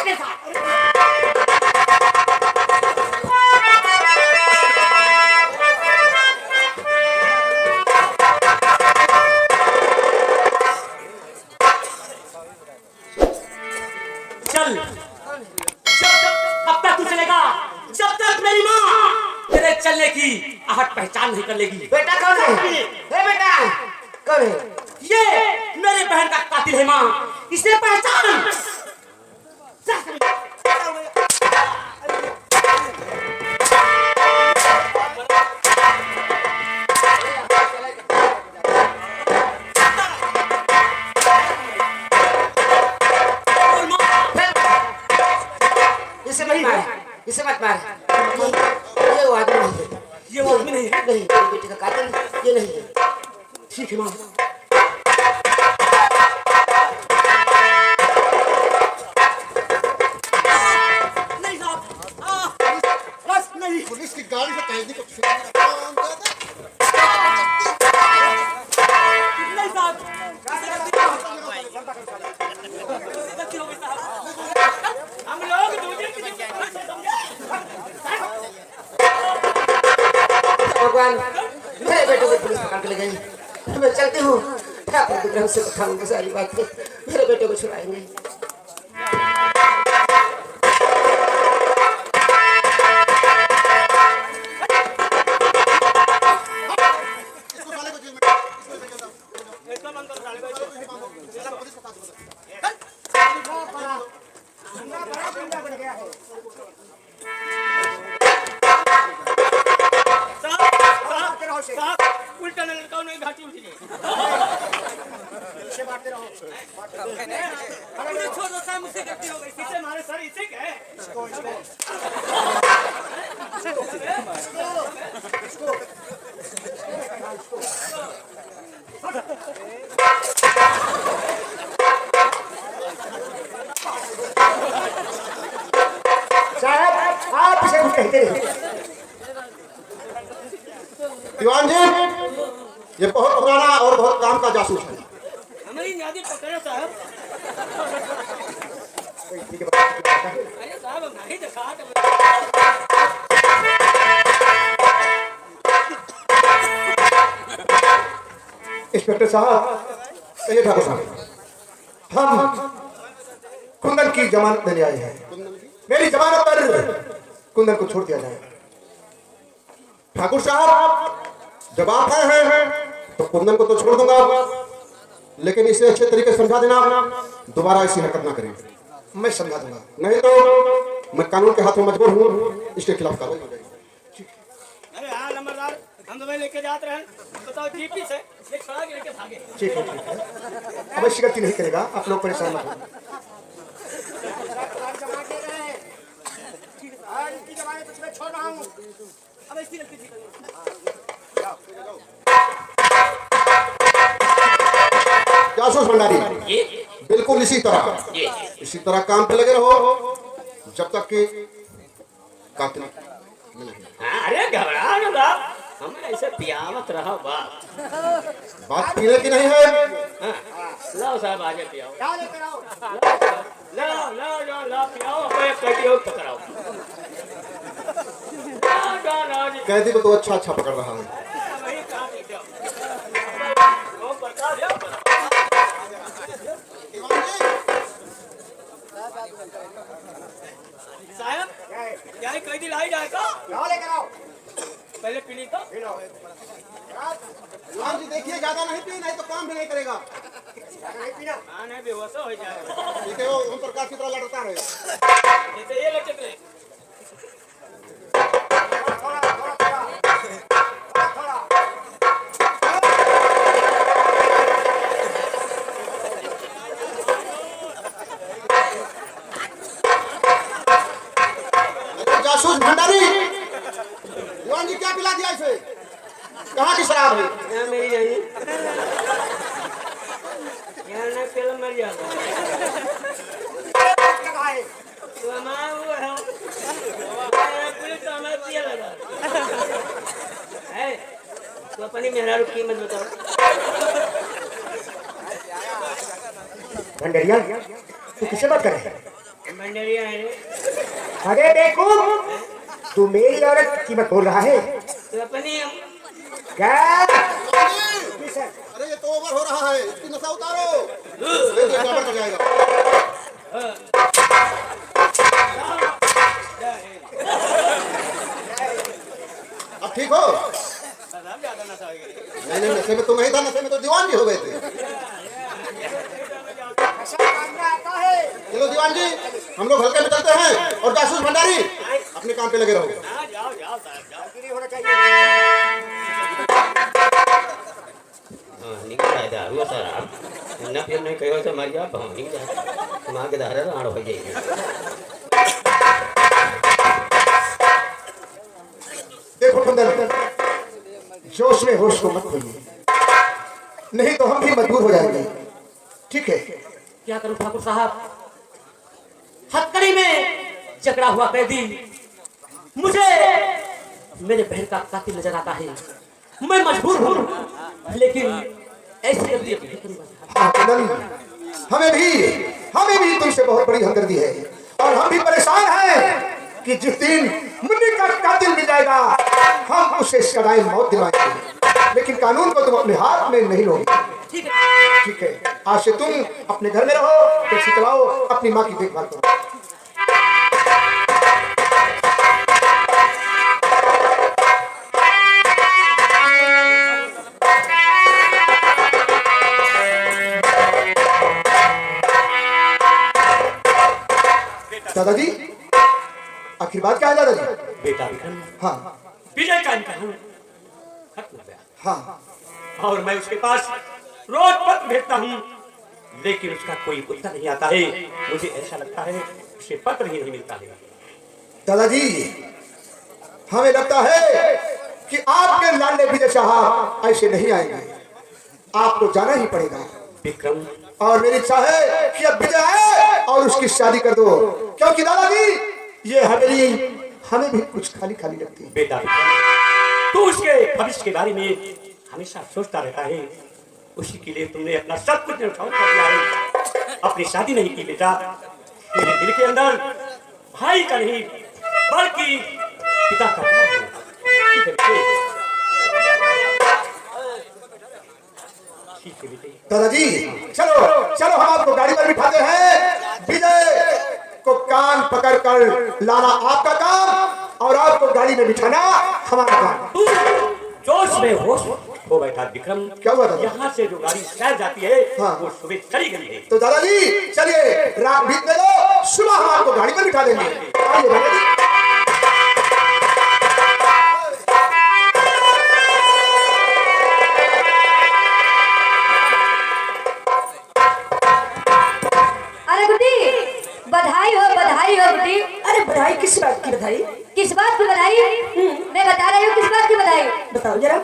अपने साथ। चल अब तक तू चलेगा जब तक मेरी माँ तेरे चलने की आहट पहचान नहीं कर लेगी। बेटा कौन है? ए बेटा कौन है? ये मेरे बहन का कातिल है माँ, इसे पहचान। इसे मत मार, इसे मत मार। ये वो आदमी नहीं है। ये वो आदमी नहीं है। नहीं, मेरी बेटी का कातिल ये नहीं है। ठीक है माँ। नहीं साहब, बस नहीं। पुलिस की गाड़ी से कैदी को नहीं साहब, गलती हो गई साहब। हम लोग दूसरे की भगवान मेरे बेटे को पुलिस पकड़ के ले गई। मैं चलती हूँ, ठाकुर विग्रह से बताऊंगा सारी बातें। मेरे बेटे को छुड़ाएंगे। उल्टा लड़का नहीं घाटी उठी है। छोड़ दो साहब, मुझसे गलती हो गई। इसे मारे सर, इसे क्या है? साहब आप इसे कुछ कहते रहे। दीवान जी, ये बहुत पुराना और बहुत काम का जासूस है। हमारी यादें पकड़ो साहब। अरे साहब नहीं दिखा। इंस्पेक्टर साहब, कहिए ठाकुर साहब, हम कुंदन की जमानत लेने आए हैं। मेरी जमानत पर कुंदन को छोड़ दिया जाए। ठाकुर साहब, जब आप आए हैं तो कुंदन को तो छोड़ दूंगा, लेकिन इसे अच्छे तरीके से समझा देना, दोबारा ऐसी हरकत ना करें। मैं समझा दूंगा, नहीं तो मैं कानून के हाथ में मजबूर हूँ, इसके खिलाफ कार्रवाई हो जाएगी। अरे हाँ नंबरदार, हम दवाई लेके जाते रहे, बताओ जीपी से ये खड़ा के लेके भागे। ठीक है, ठीक है, अब ऐसी गलती नहीं करेगा। आप लोग परेशान मत हो। छोड़ रहा हूँ, अब ऐसी गलती ठीक जासूस भंडारी, बिल्कुल इसी तरह काम पे लगे रहो जब तक कि कातिल मिले। अरे घबरा ना बाप, हम ऐसे पियावत रहो बात पीने की नहीं है। लाओ साहब आगे पियाओ। ला पियाओ, एक कटी और पकड़ाओ। कैदी को तो अच्छा पकड़ रहा है। साहब क्या कैदी लाई जाएगा? पहले पीली तो जी देखिए, ज्यादा नहीं पी, नहीं तो काम भी नहीं करेगा। हाँ नहीं बेहोश हो जाएगा। ठीक है, वो उन प्रकार की तरह लड़ता रहे। जैसे ये लटक रहे। जासूस भंडारी, दीवान जी क्या पिला दिया इसे? कहाँ की शराब है? यहाँ मेरी नहीं, यहाँ ना पहले मर जाता। तो हमारा वो है, पुलिस तो हमारा पिया लगा है। तो अपनी मेहरारू कीमत बताओ। भंडरिया तू किसे बात कर रहे हैं? मंडलिया है रे। अरे बेवकूफ, तू मेरी औरत की कीमत बोल रहा है तो अपनी क्या? अरे ये तो ओवर हो रहा है, इसकी नशा उतारो। नहीं तो गड़बड़ हो जाएगा। अब ठीक हो? नहीं नशे में तो नहीं था, नशे में तो दीवान जी हो गए थे। चलो दीवान जी, हम लोग हल्के में चलते हैं और जासूस भंडारी अपने काम पे लगे रहो। निकल आया था वो सारा ना फिर नहीं कहो तो मर जा भाव नहीं जा मां के धारा राण हो जाएगी। देखो कुंदन, जोश में होश को मत खोइए, नहीं तो हम भी मजबूर हो जाएंगे। ठीक है? क्या करूं ठाकुर साहब, हथकड़ी में जकड़ा हुआ कैदी मुझे मेरे बहन का कातिल नजर आता है। मैं मजबूर हूं, लेकिन ऐसी गलती अपनी नहीं करूंगा। हाँ कुंदन, हमें भी तुमसे बहुत बड़ी हमदर्दी है और हम भी परेशान हैं कि जिस दिन मुन्नी का कातिल मिल जाएगा हम उसे सदाई मौत दिलाएंगे, लेकिन कानून को तुम अपने हाथ में नहीं लोगे। ठीक है? ठीक है, आज से तुम अपने घर में रहो, टैक्सी चलाओ, अपनी माँ की देखभाल करो। दादाजी, आखिर बात क्या है दादाजी? बेटा विक्रम, हाँ विजय का इम्तिहान खत्म हो गया हाँ, और मैं उसके पास रोज पत्र भेजता हूँ, लेकिन उसका कोई उत्तर नहीं आता है। मुझे ऐसा लगता है उसे पत्र ही नहीं मिलता है। दादाजी, हमें लगता है कि आपके लाडले विजय साहब ऐसे नहीं आएंगे, आपको जाना ही पड़ेगा। विक्रम, और मेरी इच्छा है कि अब विजय आए और उसकी शादी कर दो, क्योंकि दादाजी ये हवेली हमें भी कुछ खाली खाली लगती है। बेटा विक्रम, तू उसके भविष्य के बारे में हमेशा सोचता रहता है, उसी के लिए तुमने अपना सब कुछ न्यौछावर कर दिया है। अपनी शादी नहीं की बेटा, तेरे दिल के अंदर भाई का नहीं बल्कि पिता का प्यार है। ठीक है बेटे? ठीक है बेटे। दादाजी चलो चलो, हम आपको गाड़ी पर बिठाते हैं। विजय को कान पकड़ कर लाना आपका काम और आपको गाड़ी में बिठाना हमारा काम। तू जोश में होश हो बैठा विक्रम। क्या हुआ दादा? यहाँ से जो गाड़ी शहर जाती है हाँ। वो सुबह चली गई है। तो दादाजी चलिए, रात बीतने दो, सुबह हम आपको गाड़ी पर बिठा देंगे। आइए दादाजी। अरे गुड्डी, बधाई हो गुड्डी। अरे बधाई किस बात की बधाई? किस बात की बधाई? मैं बता रही हूँ किस बात की बधाई। बताओ जरा।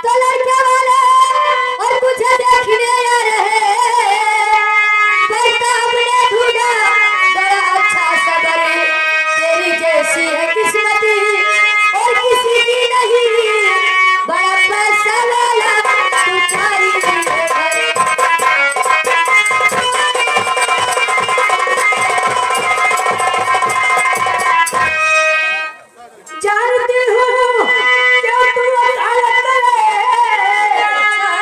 तो लड़के वाले और कुछ देखने आ रहे, लड़का हमने ढूंढा बड़ा अच्छा सबर, तेरी जैसी है किस्मती और किसी की नहीं, बड़ा पैसा वाला तू सारी जानती हूँ क्यों तू अदालत करे,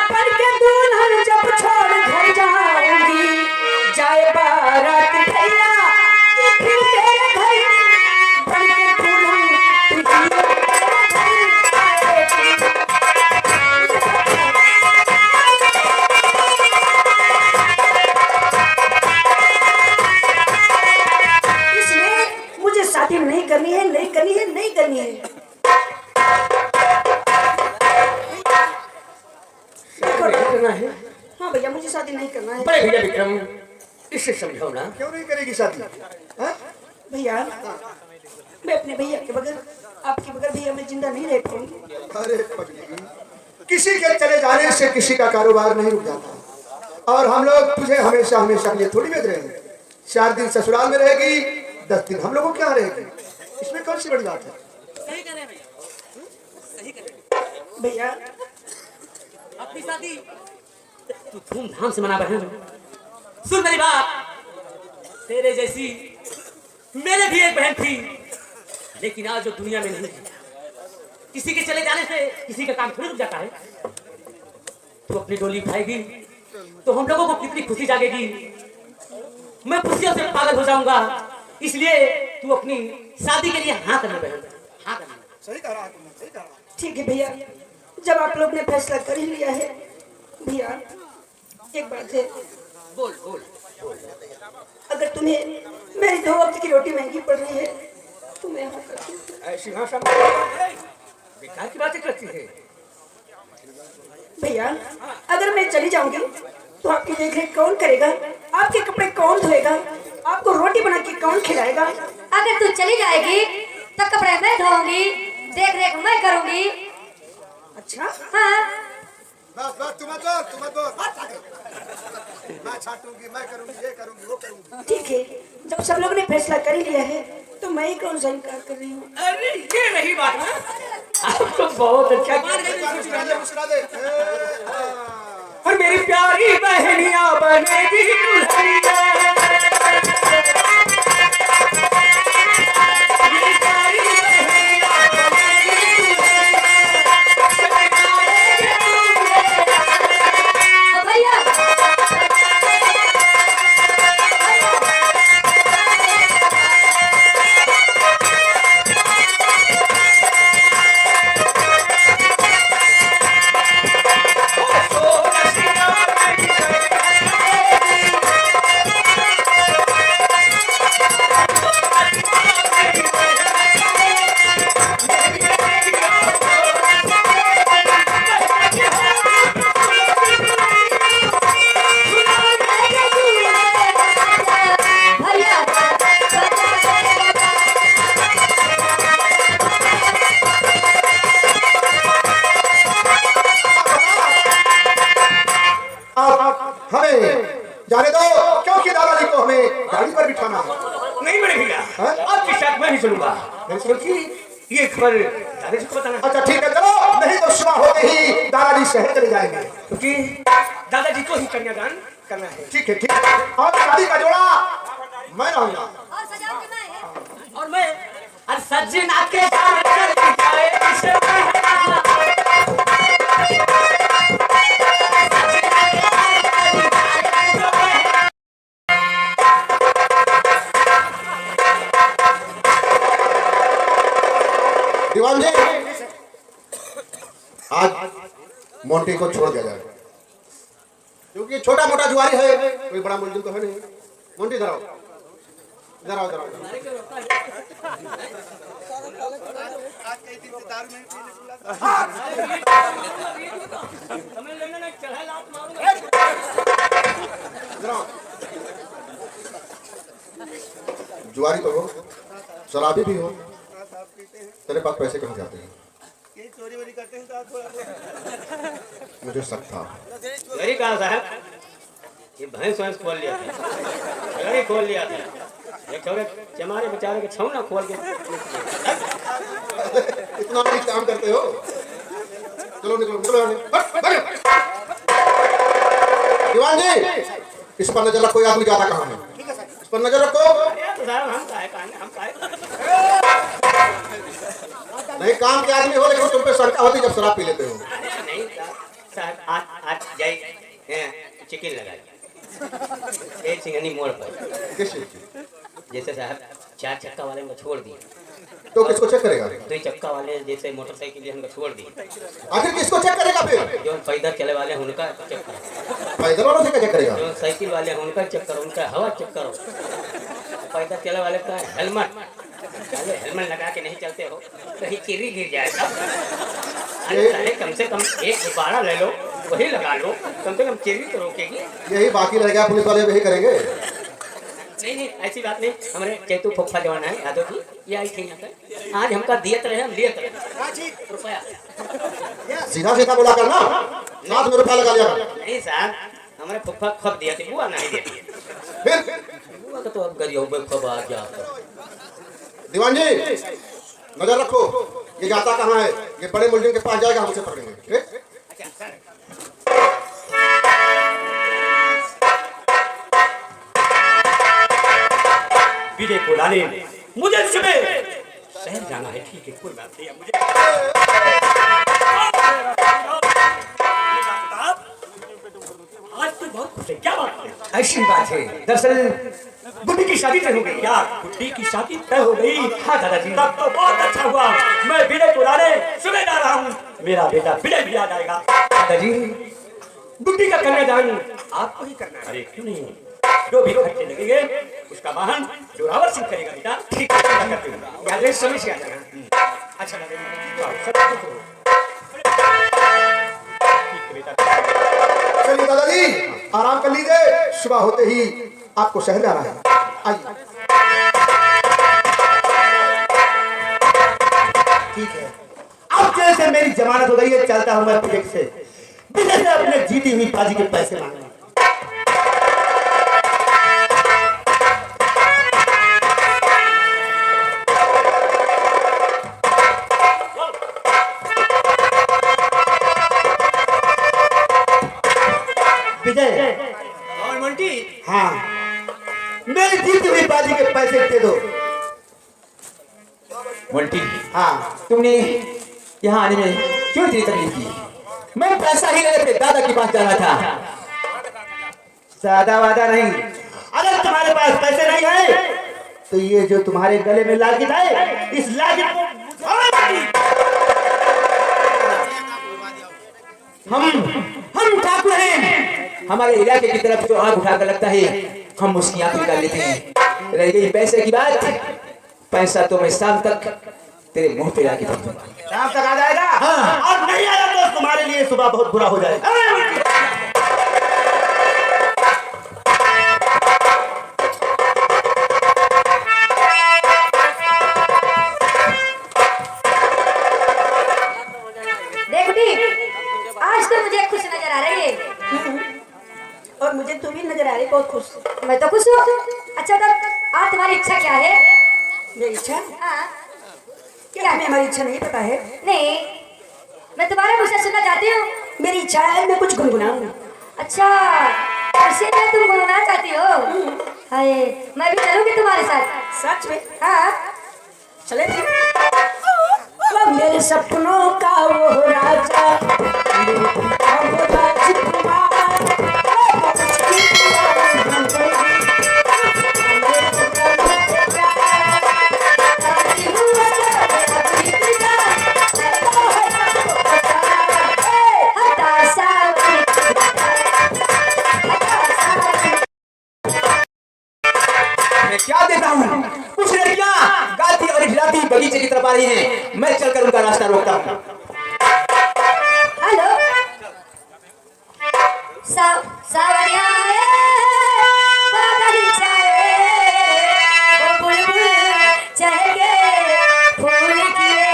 पर के दुल्हन जब छोड़ घर जाऊंगी, जाए बारात भैया कि फिर तेरे घर बन के दुल्हन तुझी आएगी। इसलिए मुझे शादी नहीं करनी है, नहीं करनी है, नहीं करनी है। करना है। हाँ भैया, मुझे शादी नहीं करना है। बड़े भैया विक्रम, इसे समझाओ ना। क्यों नहीं करेगी शादी? हाँ? भैया, मैं अपने भैया के बगैर, आपके बगैर भैया मैं जिंदा नहीं रह पाऊंगी। अरे पगली, किसी के चले जाने से किसी का कारोबार नहीं रुक जाता, और हम लोग तुझे हमेशा हमेशा के लिए थोड़ी भेज रहे हैं। 4 दिन ससुराल में रहेगी, 10 दिन हम लोगों के यहाँ रहेगी, इसमें कौन सी बड़ी बात है? सही करे भैया, सही करे। भैया अपनी शादी तू धूमधाम से मना बहन। सुन मेरी बात, तेरे जैसी मेरे भी एक बहन थी, लेकिन आज जो दुनिया में नहीं है। किसी के चले जाने से किसी का काम थोड़ी रुक जाता है। तू अपनी डोली उठाएगी तो हम लोगों को कितनी खुशी जागेगी। मैं खुशियों से पागल हो जाऊंगा। इसलिए तू अपनी शादी के लिए हाँ करना बहन, हाँ करना। सही कह रहा है तुमने, सही कह रहा है। ठीक है भैया, जब आप लोग ने फैसला कर ही लिया है, भैया एक बात है, बोल बोल। अगर तुम्हें मेरी 2 वक्त की रोटी महंगी पड़ रही है तो मैं हाँ करती हूँ। ऐसी भाषा बेकार की बातें करती है। भैया अगर मैं चली जाऊंगी तो आपकी देखरेख कौन करेगा? आपके कपड़े कौन धोएगा? आपको रोटी बना के कौन खिलाएगा? अगर तू चली जाएगी तो कपड़े मैं धोऊंगी, देख रेख मैं करूंगी। अच्छा हाँ बस बस तुम मत दो मैं छाटूंगी, मैं करूंगी, ये करूंगी, वो करूंगी। ठीक है, जब सब लोगों ने फैसला कर ही लिया है तो मैं ही कौन सा इनकार कर रही हूँ। अरे ये नहीं बात ना। आप तो बहुत अच्छा मुस्कुरा दे। और मेरी प्यारी बहनिया बनेगी दुल्हनिया। मेरी प्यारी बहनिया बनेगी अब भैया हमें जाने दो, क्योंकि दादाजी को हमें गाड़ी पर बिठाना है। नहीं बड़े भैया, हाँ? आपके साथ मैं ही चलूंगा। क्योंकि ये खबर दादाजी को बताना। अच्छा ठीक है, चलो, नहीं तो सुबह होते ही दादाजी शहर चले जाएंगे। क्योंकि दादाजी को ही कन्यादान करना है। ठीक है, ठीक है। और शादी का जोड़ा मैं रहूंगा। और सजाऊंगी मैं। और मैं हर सजना के साथ चली जाए इसे दीवान जी, आज मोंटी को छोड़ दिया जाए, क्योंकि छोटा मोटा जुआरी है, कोई बड़ा मुलजिम तो है नहीं। मोंटी इधर आओ, इधर आओ, इधर आओ। इधर आओ। जुआरी तो हो, शराबी भी हो, तेरे पास पैसे कहाँ जाते हैं? चोरी वोरी करते हैं तो मुझे शक था। मेरी कहा साहब, ये भैंस वैंस खोल लिया था, गलड़ी खोल लिया था, एक छोरे चमारे बेचारे के छौना खोल के। इतना भी काम करते हो? चलो निकलो, निकलो, निकलो। दीवान जी, इस पर नजर रखो, आदमी ज्यादा कहाँ है? इस पर नजर रखो। तो साहब हम काहे नहीं, काम के आदमी हो, लेकिन तुम पे शंका होती जब शराब पी लेते हो। नहीं साहब, आज जाए चिकन लगाई एक सिंगनी मोड़ पर। किस चीज की? जैसे साहब 4 चक्का वाले को छोड़ दिए, तो किसको चेक करेगा? 2 चक्का वाले जैसे मोटरसाइकिल हमको छोड़ दिए, आखिर किसको चेक करेगा फिर? जो पैदल चले वाले हैं उनका चेक करो, पैदल वालों से क्या चेक करेगा? जो साइकिल वाले हैं उनका चेक करो, उनका हवा चेक करो, पैदल चले वाले का हेलमेट, अरे हेलमेट लगा के नहीं चलते हो, कहीं चिरी गिर जाएगा। अरे कम से कम एक गुब्बारा ले लो, वही लगा लो, कम से कम चिरी तो रोकेगी। यही बाकी रह गया, पुलिस वाले यही करेंगे। नहीं ऐसी बात नहीं। हमारे चैतू फुफा जवान है यादव जी, ये आई थी यहाँ पे, आज हमका दियत रहे, हम लियत रहे रुपया। सीधा सीधा बोला करना, साथ में रुपया लगा लिया कर। नहीं साहब, हमारे फुफा खब दिया थी, बुआ नहीं देती, फिर बुआ का तो अब गरीब खब आ गया। दीवान जी, नजर रखो, ये जाता कहाँ है? ये बड़े मुलजिम के पास जाएगा, हमसे पकड़ेंगे। ठीक? हीरे को लाने मुझे सुबह शहर जाना है। ठीक है, कोई बात नहीं। मुझे आज तो बहुत खुश है। क्या बात है? ऐसी बात है, दरअसल बुड्ढी की शादी तय हो गई। क्या गुड्डी की शादी तय हो गई? हाँ दादाजी। तब तो बहुत अच्छा हुआ। मैं विनय को लाने सुबह जा रहा हूँ। मेरा बेटा विनय भी आ जाएगा। दादाजी, बुड्ढी का कन्यादान आपको ही करना है। अरे क्यों नहीं, जो भी खर्चे लगेंगे उसका वाहन जोरावर सिंह करेगा बेटा। ठीक है, चिंता करते हो। याद समय से आ जाना। अच्छा दादाजी, सब कुछ हो। ठीक है बेटा। चलिए दादाजी, आराम कर लीजिए। सुबह होते ही आपको शहर जाना है। आइए। ठीक है, अब जैसे मेरी जमानत हो गई है, चलता हूँ मैं प्रोजेक्ट से। विजय से अपने जीती हुई बाजी के पैसे मांगने। विजय और मंटी हाँ, मेरी जीती हुई बाजी के पैसे दे दो। मोंटी, हाँ, तुमने यहाँ आने में क्यों इतनी तकलीफ की? मैं पैसा ही लेने अपने दादा के पास जाना था। ज्यादा वादा नहीं। अगर तुम्हारे पास पैसे नहीं है तो ये जो तुम्हारे गले में लागित है, इस लागित को हम ठाकुर हैं। हमारे इलाके की तरफ जो आग उठाकर लगता है, हम उसकी आंख निकाल लेते हैं। रह गई पैसे की बात, पैसा तो मैं शाम तक तेरे मुंह पे लाके दूंगा। शाम तक आ जाएगा। हाँ। और नहीं आया तो तुम्हारे लिए सुबह बहुत बुरा हो जाएगा। देख बुड्ढी, आज तो मुझे खुश नजर आ रही है। और मुझे तू भी नजर आ रही, बहुत खुश। मैं तो खुश हूँ। अच्छा तो आज तुम्हारी इच्छा क्या है? मेरी इच्छा हाँ, क्या तुम्हें हमारी इच्छा नहीं पता है? नहीं, मैं तुम्हारे मुझसे सुनना चाहती हूँ। मेरी इच्छा है मैं कुछ गुनगुनाऊं। अच्छा, इसीलिए तुम गुनगुनाना चाहती हो? हाय, मैं भी चलूंगी तुम्हारे साथ। सच में? हाँ, चले फिर। वो मेरे सपनों का वो राजा, वो राजकुमार, उसकी दीवानी बन गई। मैं क्या देख रहा हूँ? कुछ लड़कियां गाती और हिलाती बगीचे की तरफ आ रही हैं। मैं चलकर उनका रास्ता रोकता हूँ। हेलो, सावरिया रे, बादल छाए, वो बुलबुल चहके, फूल खिले,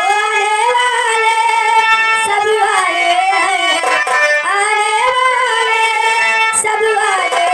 आने वाले सब आए हैं, आने वाले सब आए हैं।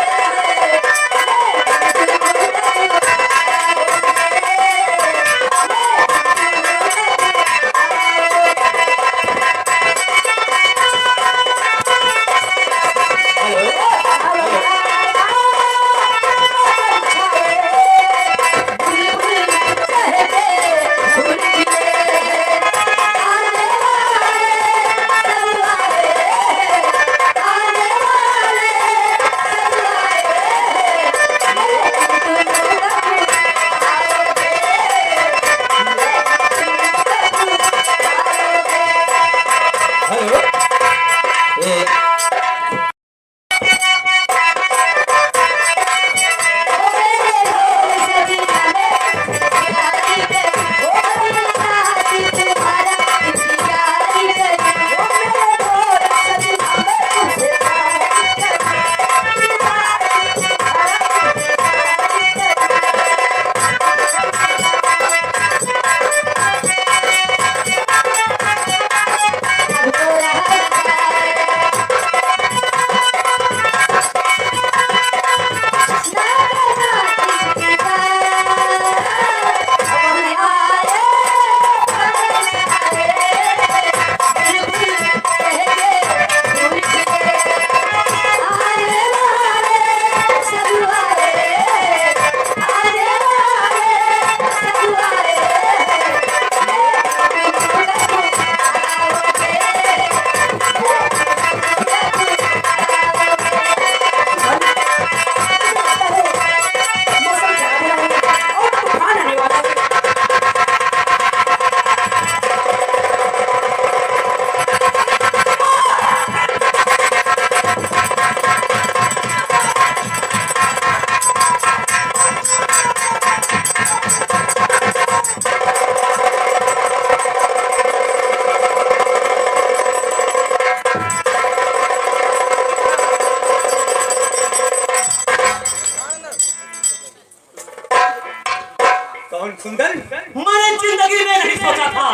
कौन कुंदन? मैंने जिंदगी में नहीं सोचा था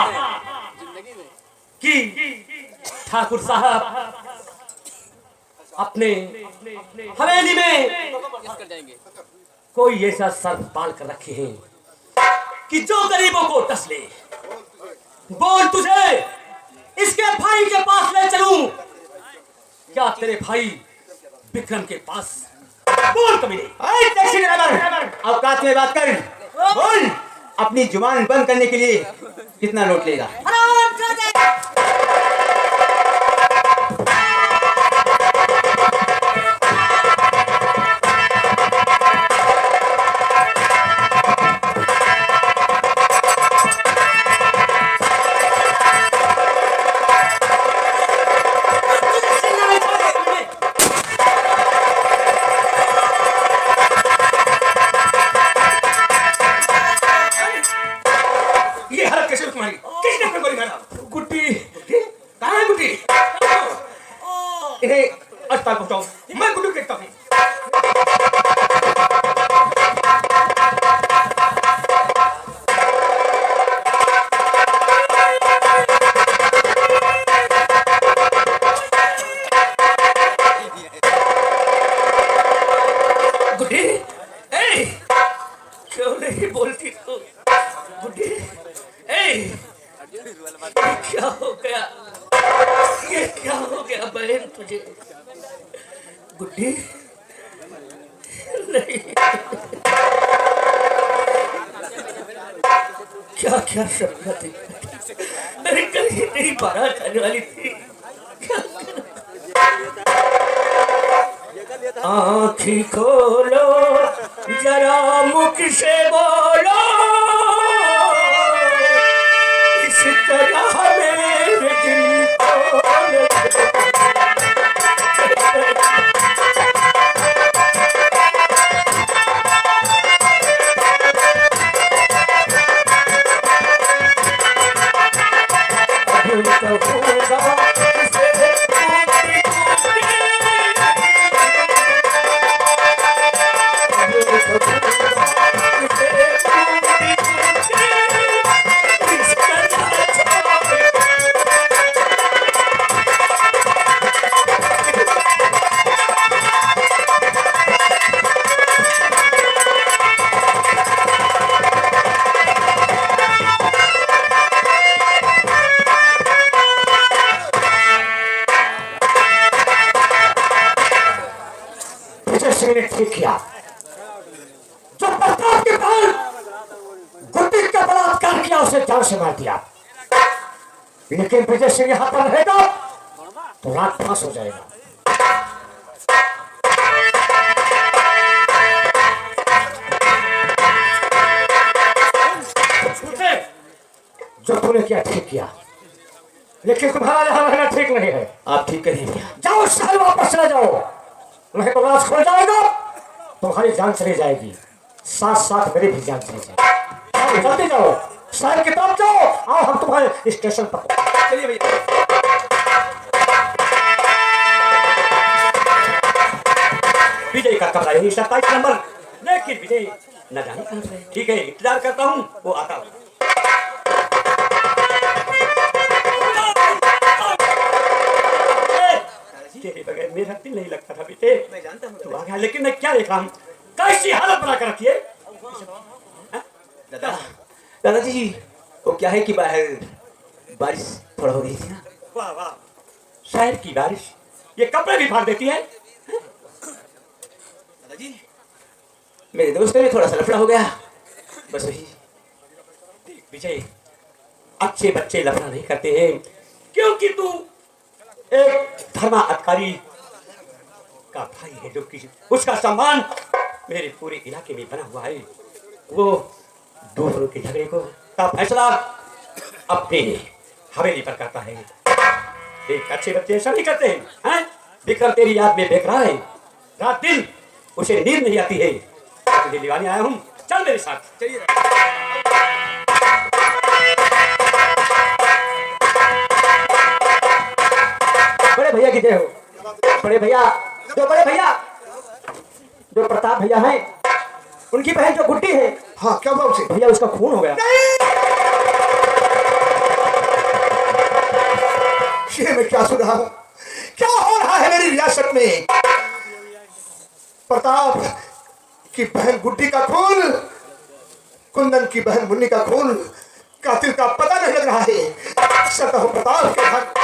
कि ठाकुर साहब अपने हवेली में कोई ऐसा सर्प पाल कर रखे हैं कि जो गरीबों को टस ले। बोल, तुझे इसके भाई के पास ले चलूं? क्या तेरे भाई विक्रम के पास? बोल कमीने। टैक्सी ड्राइवर, औकात में बात कर। बोल, अपनी जुबान बंद करने के लिए कितना नोट लेगा? अस्पताल पहुंचाओ, मैं गुड्डू देखता हूँ। गुड्डी, क्यों नहीं बोलती तू? गुड्डी, क्या हो गया? ये क्या हो गया बहन तुझे? गुड्डी, नहीं, क्या क्या शब्द थी? मेरी कहीं नहीं बारात आने वाली थी। आँखी खोलो जरा, मुख से बोलो, इस तरह मेरे दिल को ठीक किया। जो प्रताप के पाल गुड्डी का बलात्कार किया, उसे जान से मार दिया। लेकिन विजय सिंह यहाँ पर रहेगा तो रात पास हो जाएगा। जो तूने किया ठीक किया, लेकिन तुम्हारा यहाँ रहना ठीक नहीं है। आप ठीक करिए। जाओ शहर वापस चले जाओ, नहीं तो राज खो जाएगा, तुम्हारी जान चली जाएगी, साथ साथ मेरी भी जान चली जाएगी। जल्दी जाओ, शहर की तरफ जाओ। आओ, हम तुम्हारे स्टेशन पर। चलिए भैया। विजय का कमरा यही 27 नंबर, लेकिन विजय न जाने कहां से। ठीक है, इंतजार करता हूँ, वो आता हूँ। तेरे बगैर मेरा दिल नहीं लगता था बेटे। मैं जानता हूँ तू आ गया, लेकिन मैं क्या देख रहा हूँ? कैसी हालत बना कर रखी है। दादाजी, वो क्या है कि बाहर बारिश थोड़ा हो रही थी ना। वाह वाह, शहर की बारिश ये कपड़े भी फाड़ देती है। दादाजी, मेरे दोस्त में थोड़ा सा लफड़ा हो गया, बस वही। विजय, अच्छे बच्चे लफड़ा नहीं करते हैं, क्योंकि तू एक धर्मा अधिकारी का भाई है, जो कि उसका सम्मान मेरे पूरे इलाके में बना हुआ है। वो दूसरों के झगड़े को का फैसला अपने हवेली पर करता है। एक अच्छे बच्चे ऐसा नहीं करते हैं। विक्रम तेरी याद में देख रहा है, रात दिन उसे नींद नहीं आती है। तुझे दिवाली आया हूँ, चल मेरे साथ। चलिए। बड़े भैया की जय हो। बड़े भैया, जो प्रताप भैया हैं, उनकी बहन जो गुड्डी है हाँ क्या हुआ उसे? भैया उसका खून हो गया। ये मैं क्या सुन रहा हूँ? क्या हो रहा है मेरी रियासत में? प्रताप की बहन गुड्डी का खून, कुंदन की बहन मुन्नी का खून, कातिल का पता नहीं लग रहा है। सता हूँ प्रताप के घर।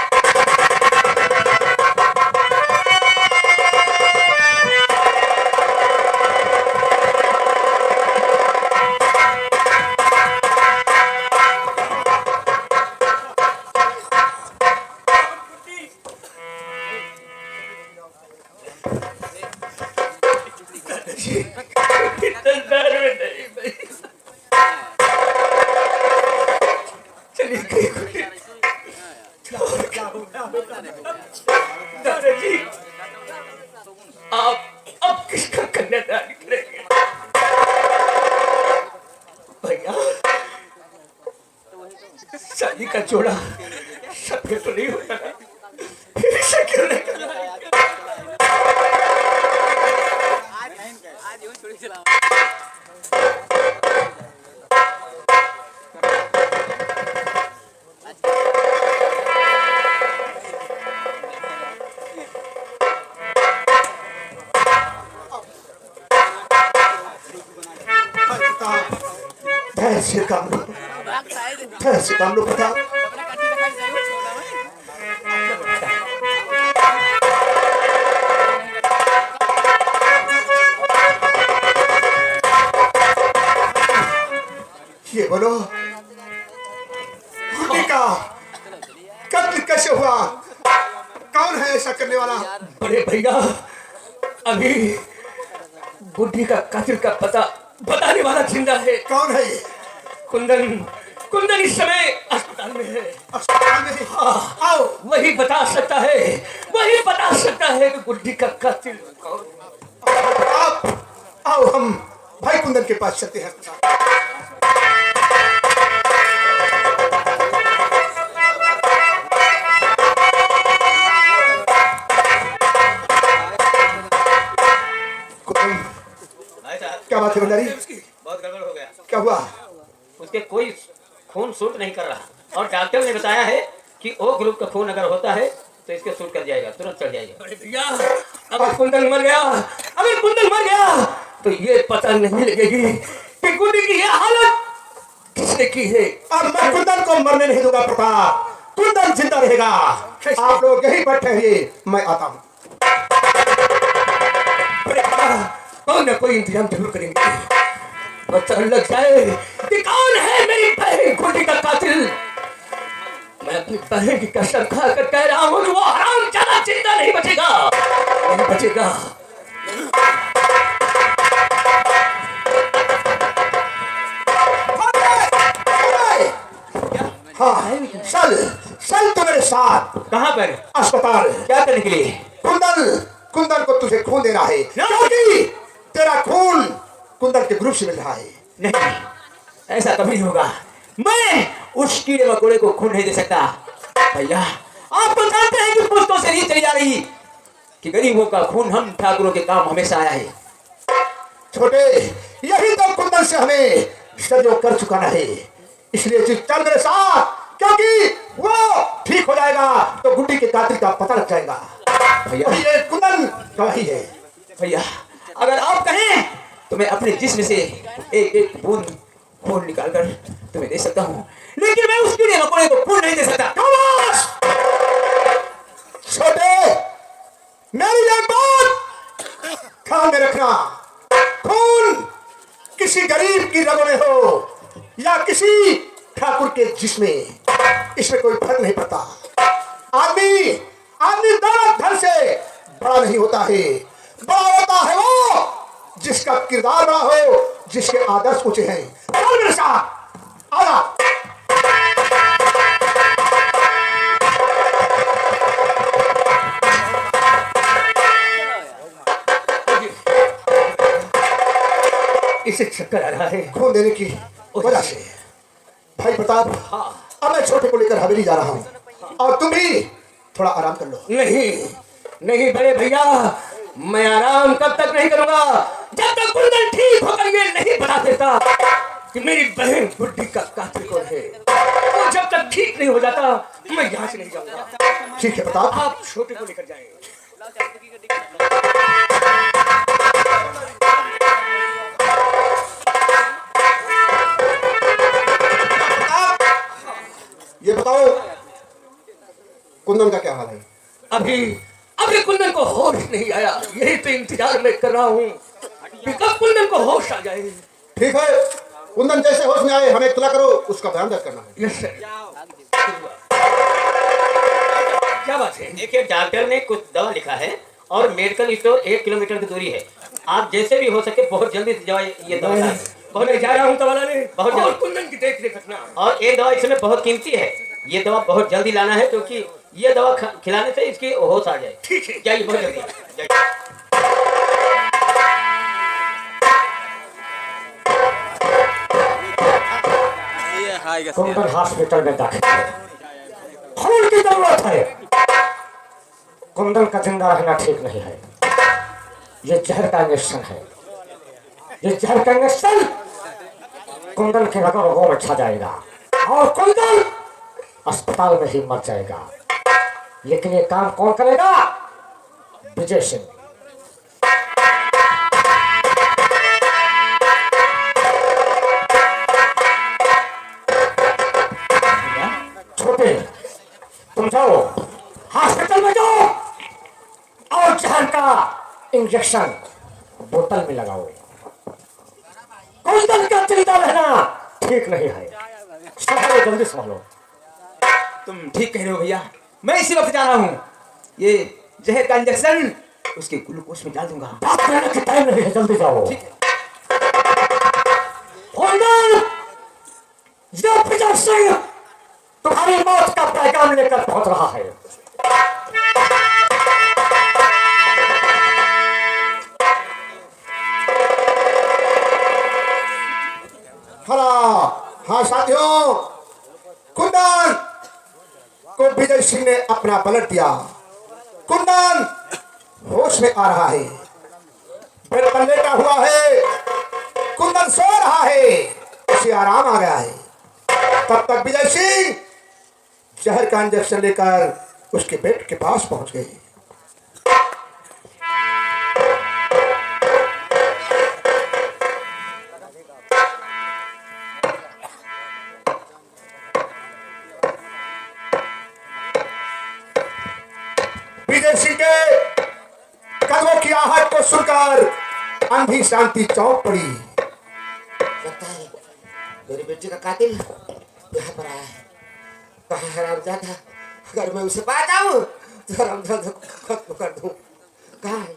दादाजी आप अब किसका कन्यादान करेंगे? भैया शादी का जोड़ा सबके तो नहीं होता ना, फिर इसे क्यों नहीं करना? धैर्य काम लो, धैर्य काम लो प्रताप। ये बोलो गुड्डी का कत्ल कैसे हुआ? कौन है ऐसा करने वाला? बड़े भैया अभी बुद्धि का कातिल का पता बताने वाला जिंदा है। कौन है ये? कुंदन कुंदन इस समय अस्पताल में है। अस्पताल में? हाँ, आओ वही बता सकता है, वही बता सकता है कि बुद्धि का कातिल कौन। आप आओ, हम भाई कुंदन के पास चलते हैं। क्या बात है भंडारी? बहुत गड़बड़ हो गया। क्या हुआ? उसके कोई खून सूट नहीं कर रहा और डॉक्टर ने बताया है कि ओ ग्रुप का खून अगर होता है तो इसके सूट कर जाएगा, तुरंत चढ़ जाएगा। बड़े भैया अगर कुंदन मर गया, अगर कुंदन मर गया तो ये पता नहीं लगेगी कि गुड्डी की ये हालत किसने की है। अब मैं कुंदन को मरने नहीं दूंगा प्रताप, कुंदन जिंदा रहेगा। आप लोग यहीं पर ठहरिए, मैं आता हूँ। बड़े भैया कौन न कोई इंतजाम जरूर करेंगे, पता लग जाए कि कौन है मेरी बहन गुड्डी का कातिल। मैं अपनी बहन की कसम खाकर कह रहा हूँ कि वो हरामजादा जिंदा नहीं बचेगा, नहीं बचेगा। हाँ चल चल तू मेरे साथ। कहाँ पर? अस्पताल। क्या करने के लिए? कुंदन कुंदन को तुझे खून देना है, क्योंकि तेरा खून कुंदन के ग्रुप से मिल रहा है। नहीं, ऐसा कभी नहीं होगा। मैं उस कीड़े मकोड़े को खून नहीं दे सकता। भैया आप तो जानते हैं कि पुस्तकों से नहीं चली जा रही कि गरीबों का खून हम ठाकुरों के काम हमेशा आया है। छोटे यही तो कुंदन से हमें सजो कर चुकाना है, इसलिए चल मेरे साथ, क्योंकि वो ठीक हो जाएगा तो गुड्डी के कातिल का पता लग जाएगा। भैया ये कुंदन गवाही है। भैया अगर आप कहें तो मैं अपने जिस्म से एक एक बूंद खून निकाल कर तुम्हें दे सकता हूँ, लेकिन मैं उस कीड़े मकोड़े को खून नहीं दे सकता। छोटे मेरी एक बात ध्यान में रखना, खून किसी गरीब की रगों में हो या किसी ठाकुर के जिस्म में, इसमें कोई फर्क नहीं पड़ता। आदमी आदमी दौलत धन से बड़ा नहीं होता है, बड़ा होता है वो जिसका किरदार बड़ा हो, जिसके आदर्श ऊंचे हैं। चल मेरे साथ, आजा। इसे चक्कर आ रहा है खून देने की वजह से। भाई प्रताप, अब मैं छोटे को लेकर हवेली जा रहा हूँ और तुम भी थोड़ा आराम कर लो। नहीं नहीं बड़े भैया, मैं आराम कब तक नहीं करूंगा जब तक कुंदन ठीक होकर ये नहीं बता देता कि मेरी बहन गुड्डी का कातिल कौन है, वो जब तक ठीक नहीं हो जाता मैं यहाँ से नहीं जाऊंगा। ठीक है प्रताप, आप छोटे को लेकर जाएंगे। ये बताओ कुंदन का क्या हाल है? अभी कुंदन को होश नहीं आया, यही तो इंतजार में कर रहा हूँ कि कब कुंदन को होश आ जाए। ठीक है, कुंदन जैसे होश में आए हमें इत्तला करो, उसका बयान दर्ज करना है। Yes sir. क्या बात है? देखिए डॉक्टर ने कुछ दवा लिखा है और मेडिकल स्टोर 1 किलोमीटर की दूरी है। आप जैसे भी हो सके बहुत जल्दी से जाए ये दवा लाएं। बहुत जा रहा हूँ दवा लाने, बहुत और जल्दी। कुंदन की देख रेख रखना। और ये दवा इसमें बहुत कीमती है, ये दवा बहुत जल्दी लाना है क्योंकि ये दवा खिलाने से इसकी होश आ जाए। ठीक है, जाइए बहुत जल्दी जाइए। कुंदन हॉस्पिटल में दाखिल है, खून की जरूरत है। कुंदन का जिंदा रहना ठीक नहीं है, ये जहर का इंजेक्शन है। ये जहर का इंजेक्शन कुंदन के रगों रगों में छा जाएगा और कुंदन अस्पताल में ही मर जाएगा। लेकिन ये काम कौन करेगा? विजय सिंह। छोटे, तुम जाओ हॉस्पिटल में जाओ और जहर का इंजेक्शन बोतल में लगाओ। कुंदन का जिंदा रहना ठीक नहीं है, संभालो, जल्दी संभालो। तुम ठीक कह रहे हो भैया, मैं इसी वक्त जा रहा हूँ। ये जहर का इंजेक्शन उसके ग्लूकोज में डाल दूंगा। बात करने की टाइम नहीं है, जल्दी जाओ। ठीक है। कुंदन, ये विजय सिंह तुम्हारी मौत का पैगाम लेकर पहुंच रहा है। हाँ साथियों, कुंदन को विजय सिंह ने अपना पलट दिया। कुंदन होश में आ रहा है, बेड पर लेटा हुआ है, कुंदन सो रहा है, उसे आराम आ गया है। तब तक विजय सिंह जहर का इंजेक्शन लेकर उसके बेड के पास पहुंच गए। विजय सिंह के कदमों की आहट को सुनकर अंधी शांति चौंक पड़ी। लगता है मेरी बेटी का कातिल यहाँ पर आया है। कहाँ हरामजादा, अगर मैं उसे पा जाऊं तो हरामजादा को खत्म कर दूं। कहाँ है?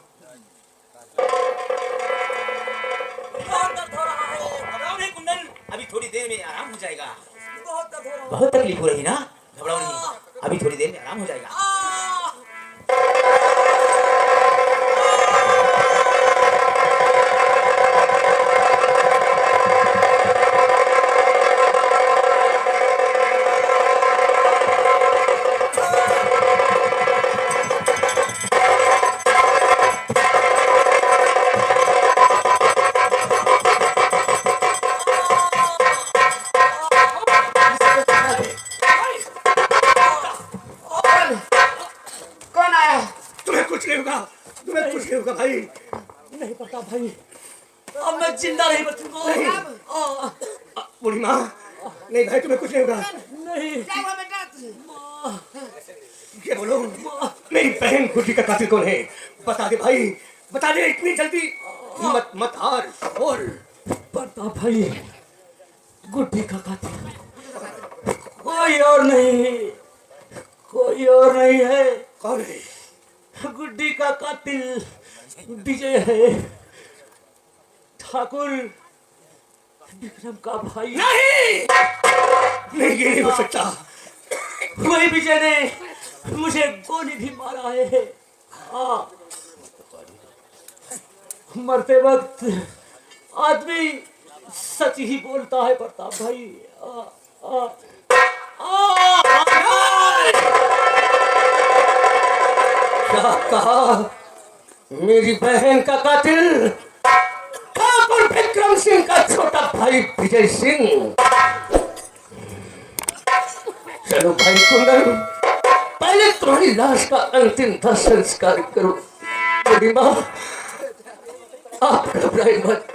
घबराओ नहीं कुंदन, अभी थोड़ी देर में आराम हो जाएगा। बहुत तकलीफ हो रही ना, घबराओ नहीं, अभी थोड़ी देर में आराम हो जाएगा। भाई नहीं पता भाई, अब मैं जिंदा नहीं बचूंगा। बूढ़ी माँ, नहीं भाई तुम्हें कुछ नहीं होगा। नहीं क्या बोलो, मेरी बहन गुड्डी का कातिल कौन है? बता दे भाई, बता दे, इतनी जल्दी मत मत हार बोल। बता भाई, गुड्डी का कातिल कोई और नहीं, कोई और नहीं है। कौन है? गुड्डी का कातिल विजय है, ठाकुर विक्रम का भाई। नहीं नहीं, ये नहीं हो सकता। वही विजय ने मुझे गोली भी मारा है। मरते वक्त आदमी सच ही बोलता है प्रताप भाई। क्या कहा? मेरी बहन का कातिल कुंदन सिंह का छोटा भाई विजय सिंह। चलो भाई कुंदन, पहले तुम्हारी लाश का अंतिम संस्कार करो। बड़ी माँ, आप घबराए मत,